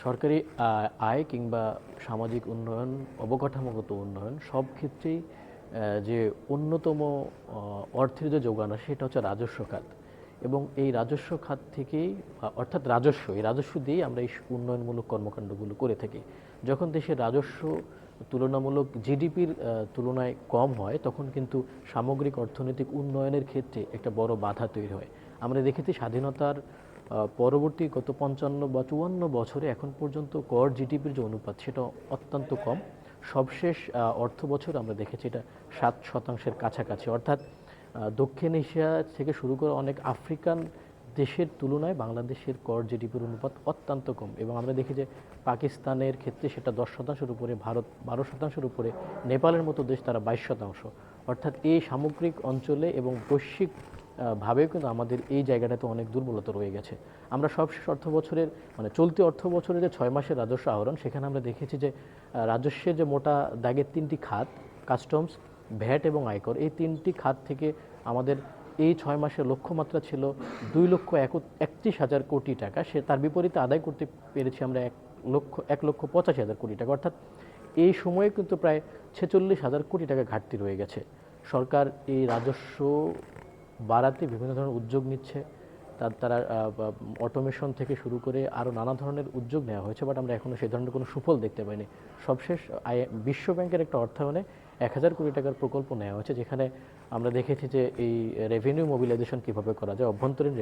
সরকারি আয় কিংবা সামাজিক উন্নয়ন, অবকাঠামোগত উন্নয়ন সব ক্ষেত্রেই যে অন্যতম অর্থের যে যোগান আসে সেটা হচ্ছে রাজস্ব খাত। এবং এই রাজস্ব খাত থেকেই অর্থাৎ এই রাজস্ব দিয়েই আমরা এই উন্নয়নমূলক কর্মকাণ্ডগুলো করে থাকি। যখন দেশের রাজস্ব তুলনামূলক জিডিপির তুলনায় কম হয় তখন কিন্তু সামগ্রিক অর্থনৈতিক উন্নয়নের ক্ষেত্রে একটা বড় বাধা তৈরি হয়। আমরা দেখেছি স্বাধীনতার পরবর্তী গত ৫৫ বা ৫৪ বছরে এখন পর্যন্ত গড় জিডিপির যে অনুপাত সেটা অত্যন্ত কম। সবশেষ অর্থ বছর আমরা দেখেছি এটা ৭% কাছাকাছি। অর্থাৎ দক্ষিণ এশিয়া থেকে শুরু করে অনেক আফ্রিকান দেশের তুলনায় বাংলাদেশের গড় জিডিপির অনুপাত অত্যন্ত কম। এবং আমরা দেখি যে পাকিস্তানের ক্ষেত্রে সেটা ১০%-এর উপরে, ভারত ১২%-এর উপরে, নেপালের মতো দেশ তারা ২২%। অর্থাৎ এই সামগ্রিক অঞ্চলে এবং বৈশ্বিক ভাবেও কিন্তু আমাদের এই জায়গাটাতে অনেক দুর্বলতা রয়ে গেছে। আমরা সবশেষ অর্থ বছরের মানে চলতি অর্থ বছরের যে ৬ মাসের রাজস্ব আহরণ সেখানে আমরা দেখেছি যে রাজস্বের যে মোটা দাগের ৩টি খাত, কাস্টমস, ভ্যাট এবং আয়কর, এই ৩টি খাত থেকে আমাদের এই ৬ মাসের লক্ষ্যমাত্রা ছিল ২,৩১,০০০ কোটি টাকা। তার বিপরীতে আদায় করতে পেরেছি আমরা ১,৮৫,০০০ কোটি টাকা। অর্থাৎ এই সময়ে কিন্তু প্রায় ৪৬,০০০ কোটি টাকা ঘাটতি রয়ে গেছে। সরকার এই রাজস্ব বাড়াতে বিভিন্ন ধরনের উদ্যোগ নিচ্ছে। তারা অটোমেশন থেকে শুরু করে আরও নানা ধরনের উদ্যোগ নেওয়া হয়েছে, বাট আমরা এখনও সেই ধরনের কোনো সুফল দেখতে পাইনি। সবশেষ বিশ্ব ব্যাংকের একটা অর্থায়নে ১,০০০ কোটি টাকার প্রকল্প নেওয়া হয়েছে, যেখানে আমরা দেখেছি যে এই রেভিনিউ মোবিলাইজেশন কীভাবে করা যায়, অভ্যন্তরীণ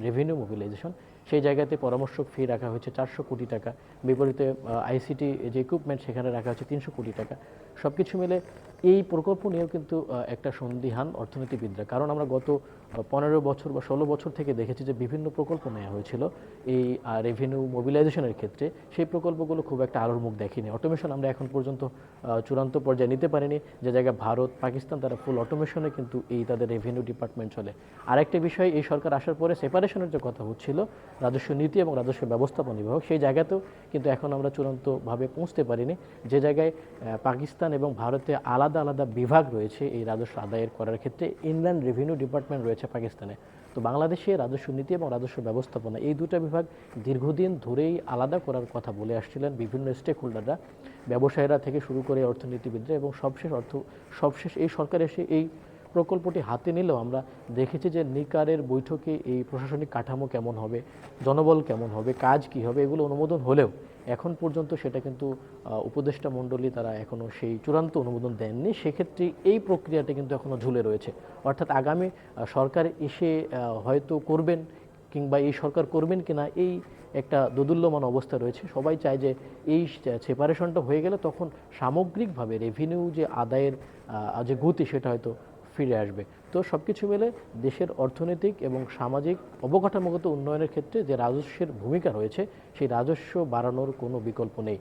রেভিনিউ মোবিলাইজেশন, সেই জায়গাতে পরামর্শক ফি রাখা হয়েছে ৪০০ কোটি টাকা। বিপরীতে আইসিটি যে ইকুইপমেন্ট সেখানে রাখা হয়েছে ৩০০ কোটি টাকা। সব কিছু মিলে এই প্রকল্প নিয়েও কিন্তু একটা সন্দিহান অর্থনীতিবিদরা, কারণ আমরা গত ১৫ বছর বা ১৬ বছর থেকে দেখেছি যে বিভিন্ন প্রকল্প নেওয়া হয়েছিল এই রেভিনিউ মোবিলাইজেশনের ক্ষেত্রে, সেই প্রকল্পগুলো খুব একটা আলোর মুখ দেখেনি। অটোমেশন আমরা এখন পর্যন্ত চূড়ান্ত পর্যায়ে নিতে পারিনি, যে জায়গায় ভারত, পাকিস্তান তারা ফুল অটোমেশনে কিন্তু এই তাদের রেভিনিউ ডিপার্টমেন্ট চলে। আরেকটা বিষয়, এই সরকার আসার পরে সেপারেশনের যে কথা হচ্ছিল রাজস্ব নীতি এবং রাজস্ব ব্যবস্থাপনা বিভাগ, সেই জায়গাতেও কিন্তু এখন আমরা চূড়ান্তভাবে পৌঁছতে পারিনি, যে জায়গায় পাকিস্তান এবং ভারতে আলাদা আলাদা বিভাগ রয়েছে এই রাজস্ব আদায়ের করার ক্ষেত্রে। ইনল্যান্ড রেভিনিউ ডিপার্টমেন্ট রয়েছে পাকিস্তানে। তো বাংলাদেশে রাজস্ব নীতি এবং রাজস্ব ব্যবস্থাপনা এই দুটো বিভাগ দীর্ঘদিন ধরেই আলাদা করার কথা বলে আসছিলেন বিভিন্ন স্টেক হোল্ডাররা, ব্যবসায়ীরা থেকে শুরু করে অর্থনীতিবিদরা। এবং সবশেষ এই সরকার এসে এই প্রকল্পটি হাতে নিলেও আমরা দেখেছি যে নিকারের বৈঠকে এই প্রশাসনিক কাঠামো কেমন হবে, জনবল কেমন হবে, কাজ কী হবে, এগুলো অনুমোদন হলেও এখন পর্যন্ত সেটা কিন্তু উপদেষ্টা মণ্ডলী তারা এখনও সেই চূড়ান্ত অনুমোদন দেননি। সেক্ষেত্রে এই প্রক্রিয়াটা কিন্তু এখনও ঝুলে রয়েছে। অর্থাৎ আগামী সরকার এসে হয়তো করবেন, কিংবা এই সরকার করবেন কিনা, এই একটা দোদুল্যমান অবস্থা রয়েছে। সবাই চায় যে এই সেপারেশনটা হয়ে গেলে তখন সামগ্রিকভাবে রেভিনিউ যে আদায়ের যে গতি সেটা হয়তো ফিরে আসবে। তো সব কিছু মিলে দেশের অর্থনৈতিক এবং সামাজিক অবকাঠামোগত উন্নয়নের ক্ষেত্রে যে রাজস্বের ভূমিকা রয়েছে, সেই রাজস্ব বাড়ানোর কোনো বিকল্প নেই।